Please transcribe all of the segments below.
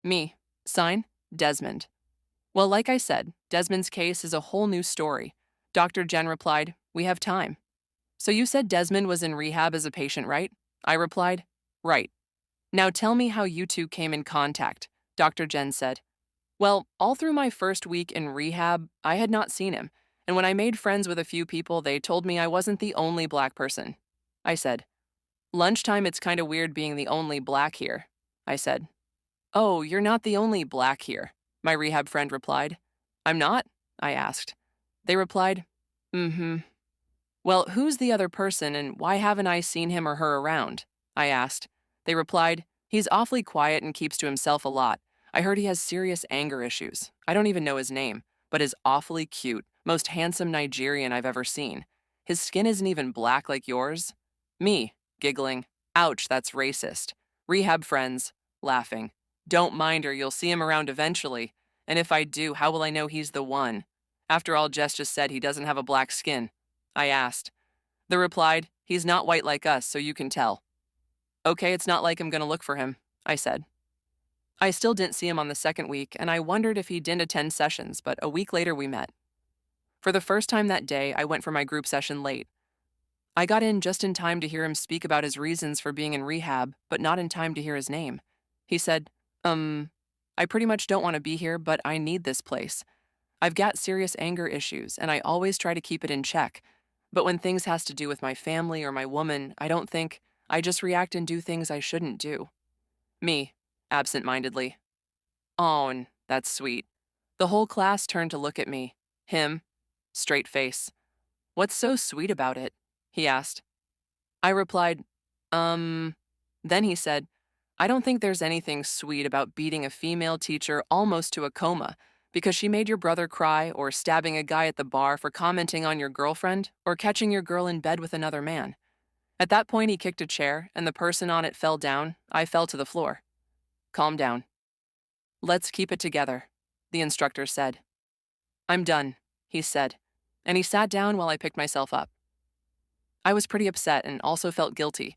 Me. Sign, Desmond. Well, like I said, Desmond's case is a whole new story. Dr. Jen replied, We have time. So you said Desmond was in rehab as a patient, right? I replied, Right. Now tell me how you two came in contact, Dr. Jen said. Well, all through my first week in rehab, I had not seen him, and when I made friends with a few people, they told me I wasn't the only black person. I said, Lunchtime, it's kind of weird being the only black here. I said, Oh, you're not the only black here, my rehab friend replied. I'm not? I asked. They replied, Mm hmm. Well, who's the other person and why haven't I seen him or her around? I asked. They replied, He's awfully quiet and keeps to himself a lot. I heard he has serious anger issues. I don't even know his name, but is awfully cute, most handsome Nigerian I've ever seen. His skin isn't even black like yours. Me, giggling. Ouch, that's racist. Rehab friends, laughing. Don't mind her, you'll see him around eventually. And if I do, how will I know he's the one? After all, Jess just said he doesn't have a black skin. I asked. They replied, He's not white like us, so you can tell. Okay, it's not like I'm going to look for him, I said. I still didn't see him on the second week, and I wondered if he didn't attend sessions, but a week later we met. For the first time that day, I went for my group session late. I got in just in time to hear him speak about his reasons for being in rehab, but not in time to hear his name. He said, I pretty much don't want to be here, but I need this place. I've got serious anger issues, and I always try to keep it in check. But when things has to do with my family or my woman, I don't think. I just react and do things I shouldn't do. Me, absent-mindedly. Oh, that's sweet. The whole class turned to look at me. Him, straight face. What's so sweet about it? He asked. I replied, Then he said, I don't think there's anything sweet about beating a female teacher almost to a coma because she made your brother cry, or stabbing a guy at the bar for commenting on your girlfriend, or catching your girl in bed with another man. At that point, he kicked a chair, and the person on it fell down. I fell to the floor. Calm down. Let's keep it together, the instructor said. I'm done, he said, and he sat down while I picked myself up. I was pretty upset and also felt guilty.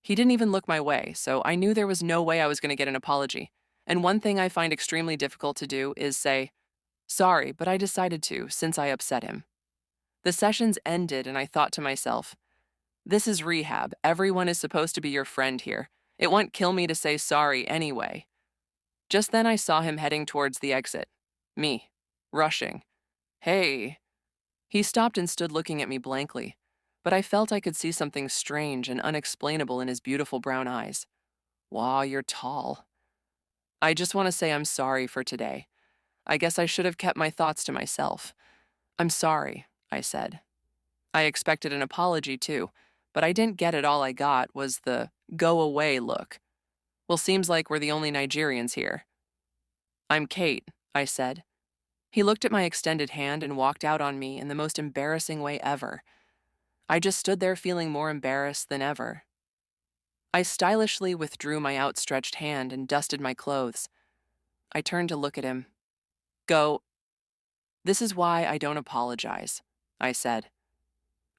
He didn't even look my way, so I knew there was no way I was going to get an apology. And one thing I find extremely difficult to do is say, Sorry, but I decided to, since I upset him. The sessions ended, and I thought to myself, This is rehab. Everyone is supposed to be your friend here. It won't kill me to say sorry anyway. Just then I saw him heading towards the exit. Me, rushing. Hey. He stopped and stood looking at me blankly, but I felt I could see something strange and unexplainable in his beautiful brown eyes. Wow, you're tall. I just want to say I'm sorry for today. I guess I should have kept my thoughts to myself. I'm sorry, I said. I expected an apology too, but I didn't get it. All I got was the go away look. Well, seems like we're the only Nigerians here. I'm Kate, I said. He looked at my extended hand and walked out on me in the most embarrassing way ever. I just stood there feeling more embarrassed than ever. I stylishly withdrew my outstretched hand and dusted my clothes. I turned to look at him. Go. This is why I don't apologize, I said.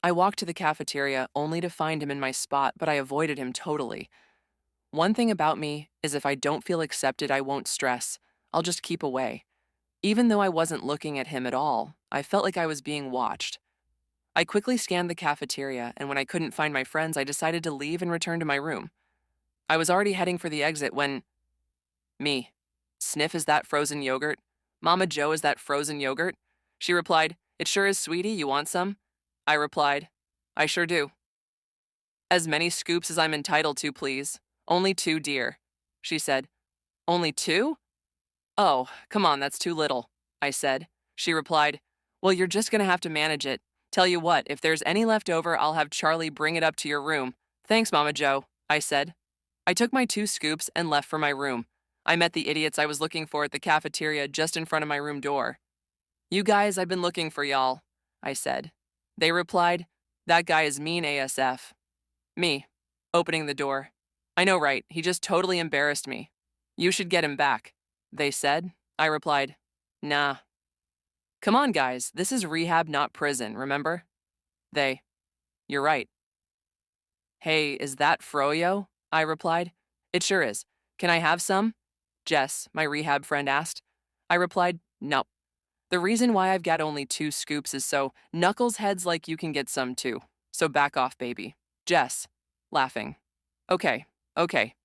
I walked to the cafeteria only to find him in my spot, but I avoided him totally. One thing about me is if I don't feel accepted, I won't stress. I'll just keep away. Even though I wasn't looking at him at all, I felt like I was being watched. I quickly scanned the cafeteria, and when I couldn't find my friends, I decided to leave and return to my room. I was already heading for the exit when... Me. Sniff, is that frozen yogurt? Mama Joe, is that frozen yogurt? She replied, It sure is, sweetie. You want some? I replied, I sure do. As many scoops as I'm entitled to, please. Only 2, dear. She said, Only 2? Oh, come on, that's too little, I said. She replied, Well, you're just going to have to manage it. Tell you what, if there's any left over, I'll have Charlie bring it up to your room. Thanks, Mama Joe, I said. I took my 2 scoops and left for my room. I met the idiots I was looking for at the cafeteria just in front of my room door. You guys, I've been looking for y'all, I said. They replied, That guy is mean ASF. Me, opening the door. I know, right? He just totally embarrassed me. You should get him back, they said. I replied, Nah. Come on, guys. This is rehab, not prison, remember? They, You're right. Hey, is that Froyo? I replied. It sure is. Can I have some? Jess, my rehab friend asked. I replied, nope. The reason why I've got only 2 scoops is so knuckles heads like you can get some too. So back off, baby. Jess, laughing. Okay, okay.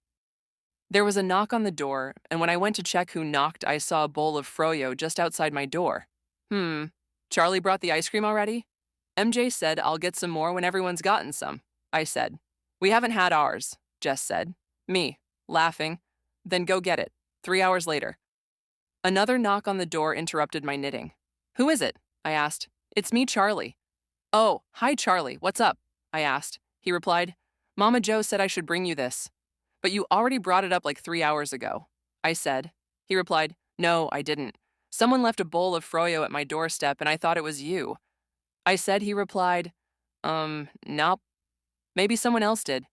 There was a knock on the door, and when I went to check who knocked, I saw a bowl of froyo just outside my door. Charlie brought the ice cream already? MJ said I'll get some more when everyone's gotten some. I said. We haven't had ours, Jess said. Me, laughing. Then go get it. 3 hours later. Another knock on the door interrupted my knitting. Who is it? I asked. It's me, Charlie. Oh, hi, Charlie. What's up? I asked. He replied, Mama Jo said I should bring you this. But you already brought it up like 3 hours ago. I said. He replied, no, I didn't. Someone left a bowl of froyo at my doorstep and I thought it was you. I said. He replied, nope. Maybe someone else did.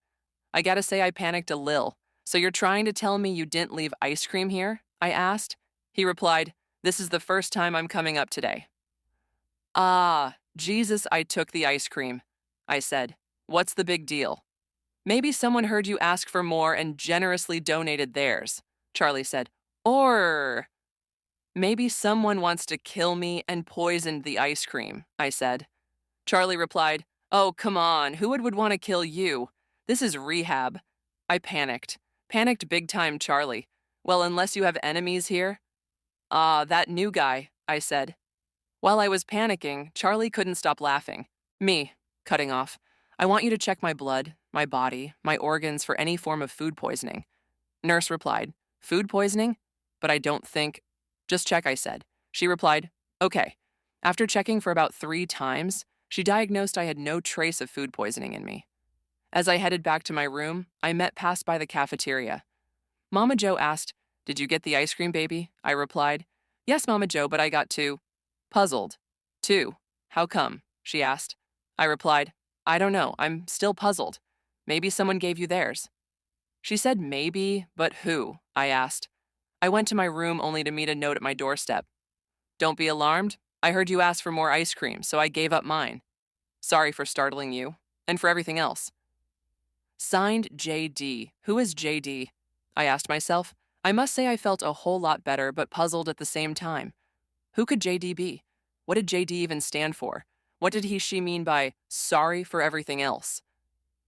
I gotta say I panicked a lil. So you're trying to tell me you didn't leave ice cream here? I asked. He replied, this is the first time I'm coming up today. Ah, Jesus, I took the ice cream. I said, what's the big deal? Maybe someone heard you ask for more and generously donated theirs, Charlie said. Or maybe someone wants to kill me and poisoned the ice cream, I said. Charlie replied, oh, come on, who would want to kill you? This is rehab. I panicked. Panicked big time, Charlie. Well, unless you have enemies here. Ah, that new guy, I said. While I was panicking, Charlie couldn't stop laughing. Me, cutting off. I want you to check my blood, my body, my organs for any form of food poisoning. Nurse replied, food poisoning? But I don't think. Just check, I said. She replied, okay. After checking for about 3 times, she diagnosed I had no trace of food poisoning in me. As I headed back to my room, I passed by the cafeteria. Mama Jo asked, did you get the ice cream, baby? I replied, yes, Mama Jo, but I got 2. Puzzled. 2. How come? She asked. I replied, I don't know. I'm still puzzled. Maybe someone gave you theirs. She said maybe, but who? I asked. I went to my room only to meet a note at my doorstep. Don't be alarmed. I heard you ask for more ice cream, so I gave up mine. Sorry for startling you, and for everything else. Signed, JD. Who is JD? I asked myself. I must say I felt a whole lot better, but puzzled at the same time. Who could JD be? What did JD even stand for? What did she mean by sorry for everything else?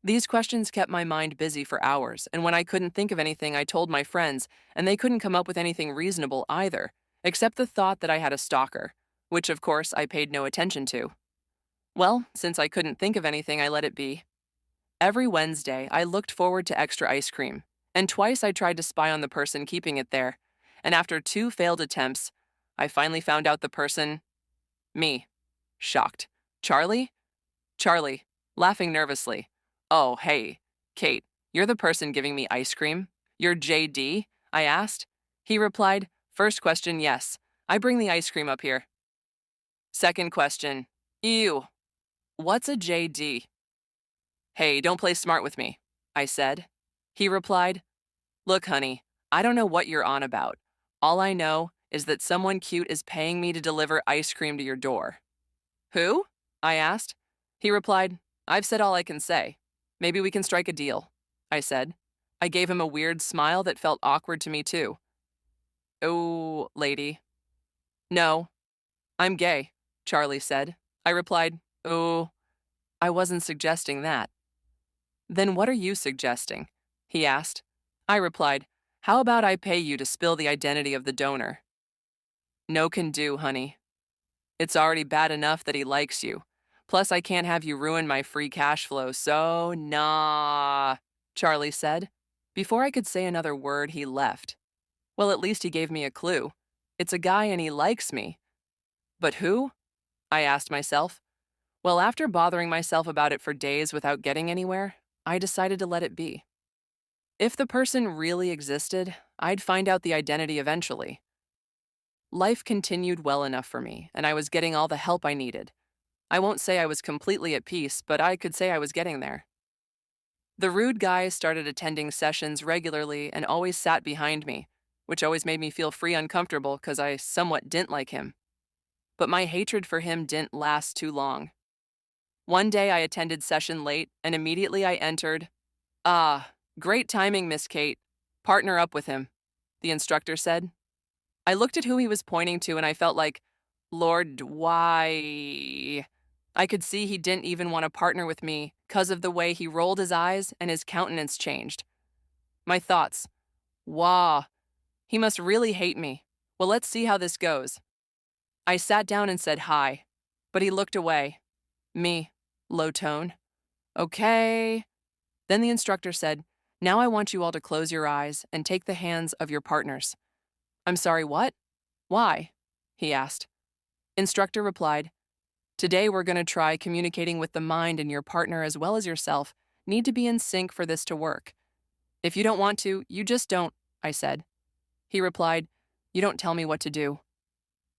These questions kept my mind busy for hours, and when I couldn't think of anything, I told my friends, and they couldn't come up with anything reasonable either, except the thought that I had a stalker, which of course I paid no attention to. Well, since I couldn't think of anything, I let it be. Every Wednesday, I looked forward to extra ice cream, and twice I tried to spy on the person keeping it there, and after 2 failed attempts, I finally found out the person. Me. Shocked. Charlie? Charlie, laughing nervously. Oh, hey, Kate, you're the person giving me ice cream? You're JD? I asked. He replied, first question, yes. I bring the ice cream up here. Second question, ew. What's a JD? Hey, don't play smart with me, I said. He replied, look, honey, I don't know what you're on about. All I know is that someone cute is paying me to deliver ice cream to your door. Who? I asked. He replied, I've said all I can say. Maybe we can strike a deal, I said. I gave him a weird smile that felt awkward to me too. Oh, lady. No, I'm gay, Charlie said. I replied, oh, I wasn't suggesting that. Then what are you suggesting? He asked. I replied, how about I pay you to spill the identity of the donor? No can do, honey. It's already bad enough that he likes you. Plus, I can't have you ruin my free cash flow, so nah, Charlie said. Before I could say another word, he left. Well, at least he gave me a clue. It's a guy and he likes me. But who? I asked myself. Well, after bothering myself about it for days without getting anywhere, I decided to let it be. If the person really existed, I'd find out the identity eventually. Life continued well enough for me, and I was getting all the help I needed. I won't say I was completely at peace, but I could say I was getting there. The rude guy started attending sessions regularly and always sat behind me, which always made me feel free uncomfortable because I somewhat didn't like him. But my hatred for him didn't last too long. One day I attended session late, and immediately I entered. Ah, great timing, Miss Kate. Partner up with him. the instructor said. I looked at who he was pointing to and I felt like, Lord, why? I could see he didn't even want to partner with me because of the way he rolled his eyes and his countenance changed. My thoughts, wah, he must really hate me. Well, let's see how this goes. I sat down and said hi, but he looked away. Me, low tone. Okay. Then the instructor said, now I want you all to close your eyes and take the hands of your partners. I'm sorry, what? Why? He asked. Instructor replied, today we're going to try communicating with the mind, and your partner as well as yourself need to be in sync for this to work. If you don't want to, you just don't, I said. He replied, you don't tell me what to do.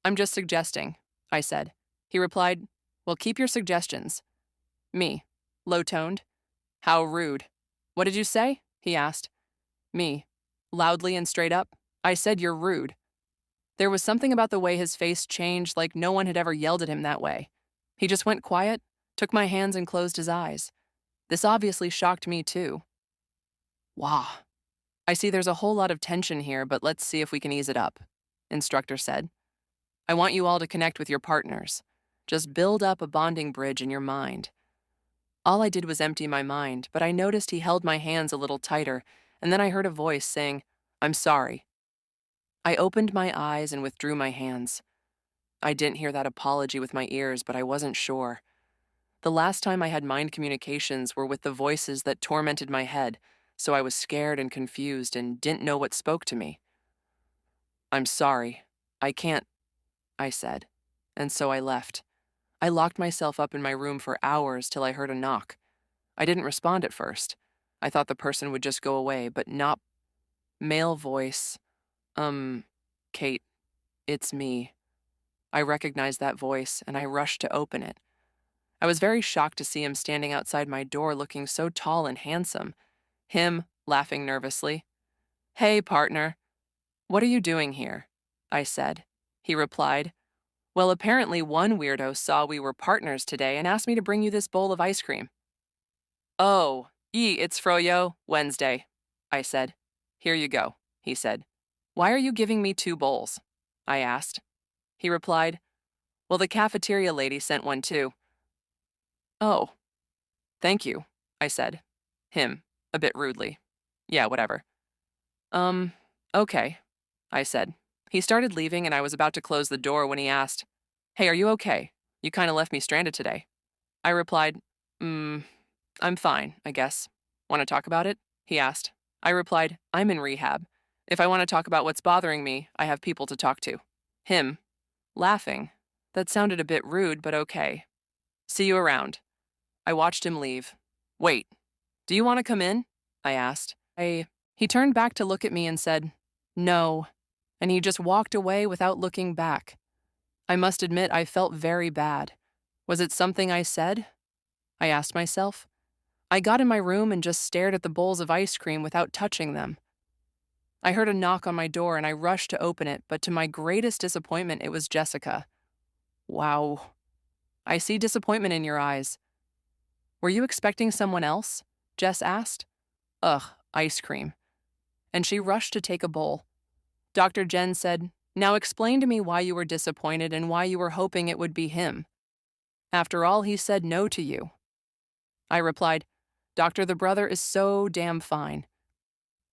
I'm just suggesting, I said. He replied, well, keep your suggestions. Me, low-toned. How rude. What did you say? He asked. Me, loudly and straight up. I said you're rude. There was something about the way his face changed, like no one had ever yelled at him that way. He just went quiet, took my hands and closed his eyes. This obviously shocked me too. Wow. I see there's a whole lot of tension here, but let's see if we can ease it up, instructor said. I want you all to connect with your partners. Just build up a bonding bridge in your mind. All I did was empty my mind, but I noticed he held my hands a little tighter, and then I heard a voice saying, I'm sorry. I opened my eyes and withdrew my hands. I didn't hear that apology with my ears, but I wasn't sure. The last time I had mind communications were with the voices that tormented my head, so I was scared and confused and didn't know what spoke to me. I'm sorry. I can't, I said, and so I left. I locked myself up in my room for hours till I heard a knock. I didn't respond at first. I thought the person would just go away, but not. Male voice. Kate, it's me. I recognized that voice, and I rushed to open it. I was very shocked to see him standing outside my door looking so tall and handsome. Him, laughing nervously. Hey, partner. What are you doing here? I said. He replied, well, apparently one weirdo saw we were partners today and asked me to bring you this bowl of ice cream. Oh, it's Froyo, Wednesday, I said. Here you go, he said. Why are you giving me 2 bowls? I asked. He replied, well, the cafeteria lady sent one too. Oh, thank you, I said. Him, a bit rudely. Yeah, whatever. Okay, I said. He started leaving and I was about to close the door when he asked, hey, are you okay? You kind of left me stranded today. I replied, I'm fine, I guess. Want to talk about it? He asked. I replied, I'm in rehab. If I want to talk about what's bothering me, I have people to talk to. Him, laughing. That sounded a bit rude, but okay. See you around. I watched him leave. Wait, do you want to come in? I asked. He turned back to look at me and said, no, and he just walked away without looking back. I must admit I felt very bad. Was it something I said? I asked myself. I got in my room and just stared at the bowls of ice cream without touching them. I heard a knock on my door and I rushed to open it, but to my greatest disappointment, it was Jessica. Wow. I see disappointment in your eyes. Were you expecting someone else? Jess asked. Ugh, ice cream. And she rushed to take a bowl. Dr. Jen said, now explain to me why you were disappointed and why you were hoping it would be him. After all, he said no to you. I replied, Doctor, the brother is so damn fine.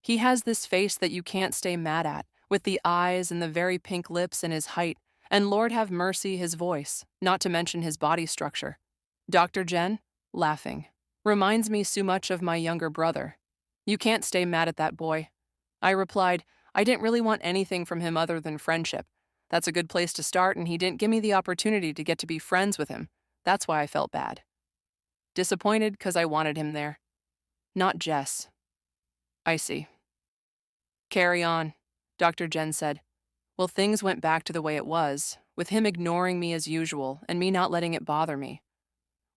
He has this face that you can't stay mad at, with the eyes and the very pink lips and his height, and Lord have mercy, his voice, not to mention his body structure. Dr. Jen, laughing, reminds me so much of my younger brother. You can't stay mad at that boy. I replied, I didn't really want anything from him other than friendship. That's a good place to start, and he didn't give me the opportunity to get to be friends with him. That's why I felt bad. Disappointed because I wanted him there. Not Jess. I see. Carry on, Dr. Jen said. Well, things went back to the way it was, with him ignoring me as usual and me not letting it bother me.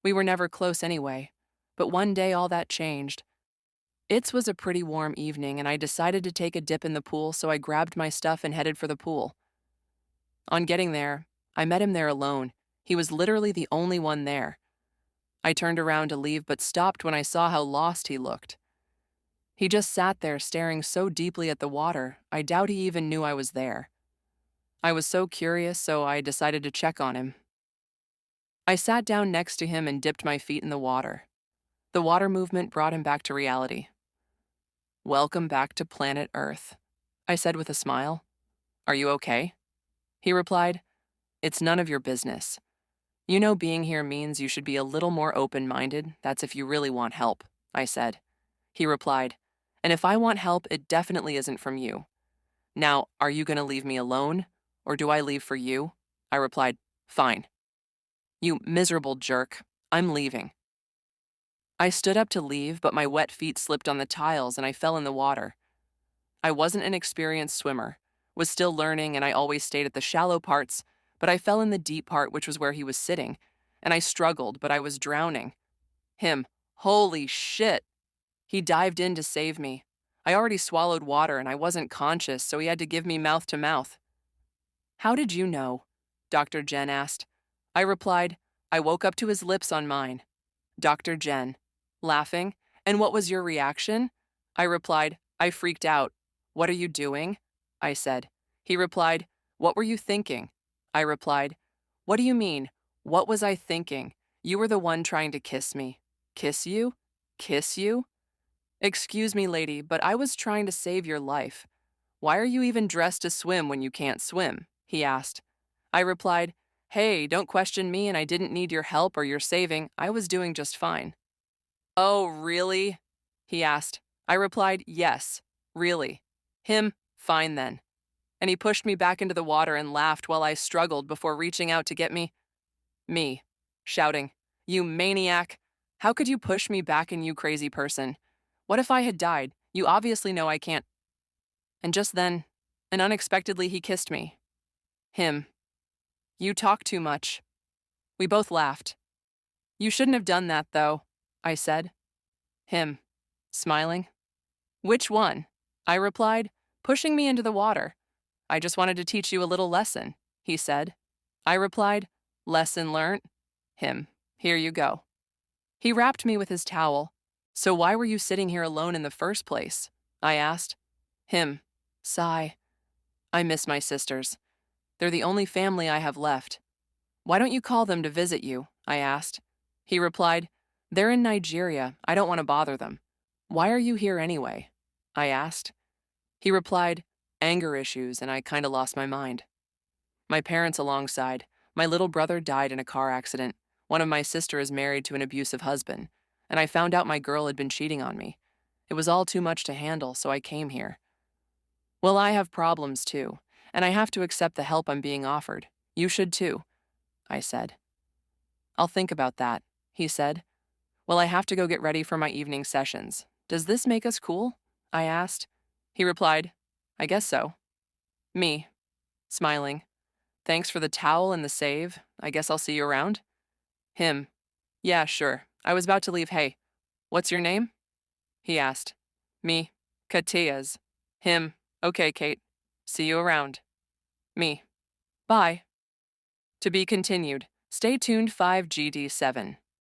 We were never close anyway, but one day all that changed. It was a pretty warm evening, and I decided to take a dip in the pool, so I grabbed my stuff and headed for the pool. On getting there, I met him there alone. He was literally the only one there. I turned around to leave, but stopped when I saw how lost he looked. He just sat there staring so deeply at the water, I doubt he even knew I was there. I was so curious, so I decided to check on him. I sat down next to him and dipped my feet in the water. The water movement brought him back to reality. "Welcome back to planet Earth," I said with a smile. "Are you okay?" He replied, "It's none of your business. You know being here means you should be a little more open-minded, that's if you really want help," I said. He replied, "And if I want help, it definitely isn't from you. Now, are you going to leave me alone, or do I leave for you?" I replied, "Fine." "You miserable jerk. I'm leaving." I stood up to leave, but my wet feet slipped on the tiles and I fell in the water. I wasn't an experienced swimmer, was still learning, and I always stayed at the shallow parts, but I fell in the deep part, which was where he was sitting, and I struggled, but I was drowning. Him, holy shit! He dived in to save me. I already swallowed water and I wasn't conscious, so he had to give me mouth to mouth. "How did you know?" Dr. Jen asked. I replied, "I woke up to his lips on mine." Dr. Jen, laughing, "And what was your reaction?" I replied, "I freaked out." "What are you doing?" I said. He replied, "What were you thinking?" I replied, "What do you mean? What was I thinking? You were the one trying to kiss me." "Kiss you? Kiss you?" "Excuse me, lady, but I was trying to save your life. Why are you even dressed to swim when you can't swim?" he asked. I replied, "Hey, don't question me, and I didn't need your help or your saving. I was doing just fine." "Oh, really?" he asked. I replied, "Yes, really." Him, "Fine then." And he pushed me back into the water and laughed while I struggled before reaching out to get me, shouting, "You maniac! How could you push me back in, you crazy person? What if I had died? You obviously know I can't." And just then, and unexpectedly, he kissed me. Him, "You talk too much." We both laughed. "You shouldn't have done that, though," I said. Him, smiling. "Which one?" I replied, pushing me into the water. "I just wanted to teach you a little lesson," he said. I replied, "Lesson learnt." Him, "Here you go." He wrapped me with his towel. "So why were you sitting here alone in the first place?" I asked. Him, sigh. "I miss my sisters. They're the only family I have left." "Why don't you call them to visit you?" I asked. He replied, "They're in Nigeria. I don't want to bother them." "Why are you here anyway?" I asked. He replied, "Anger issues, and I kinda lost my mind." My parents alongside. My little brother died in a car accident. One of my sister is married to an abusive husband, and I found out my girl had been cheating on me. It was all too much to handle, so I came here. "Well, I have problems too, and I have to accept the help I'm being offered. You should too," I said. "I'll think about that," he said. "Well, I have to go get ready for my evening sessions. Does this make us cool?" I asked. He replied, "I guess so." Me, smiling. "Thanks for the towel and the save. I guess I'll see you around." Him, "Yeah, sure. I was about to leave. Hey, what's your name?" he asked. Me, Katias. Him, "Okay, Kate. See you around." Me, "Bye." To be continued. Stay tuned 5GD7.